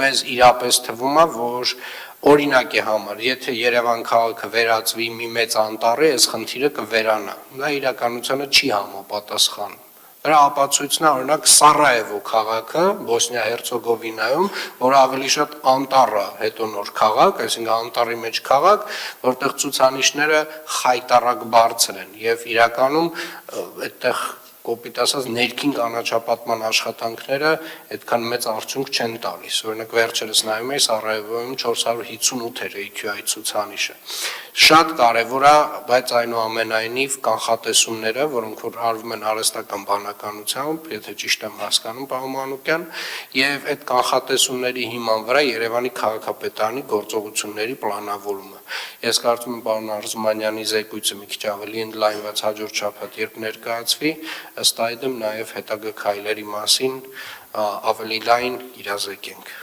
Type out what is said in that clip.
մեզ իրապես թվում է, որ օրինակի համար, եթե Երևան քաղաքը վերածվի մի մեծ անտառի, այս խնդիրը կվերանա։ Դա իրականությանը չի համապատասխանում։ Դրա ապացույցն է օրինակ Սարայևո քաղաքը Բոսնիա-Հերցեգովինայում, որը ավելի շատ անտառ է, հետո նոր քաղաք, այսինքն անտառի մեջ քաղաք, որտեղ ցուցանիշները խայտառակ բարձր են եւ իրականում այդտեղ կոպիտ ասած ներքին կանաչապատման աշխատանքները այդքան մեծ արդյունք չեն տալիս։ Օրինակ վերջերս նայում էի Սարայևոյում 458 էր AQI ցուցանիշը։ Շատ կարևոր է, բայց այնուամենայնիվ կանխատեսումները, որոնք որ արվում են արհեստական բանականությամբ, եթե ճիշտ եմ հասկանում, պարոն Մանուկյան, եւ այդ կանխատեսումների հիման վրա Երևանի քաղաքապետարանի գործողությունների պլանավորումը։ Ես կարծում եմ պարոն Արզումանյանի զեկույցը մի քիչ ավելի ընդլայնված հաջորդ շաբաթ երբ ներկայացվի, ըստ այդմ նաև հետագա քայլերի մասին ավելի լայն իրազեկենք։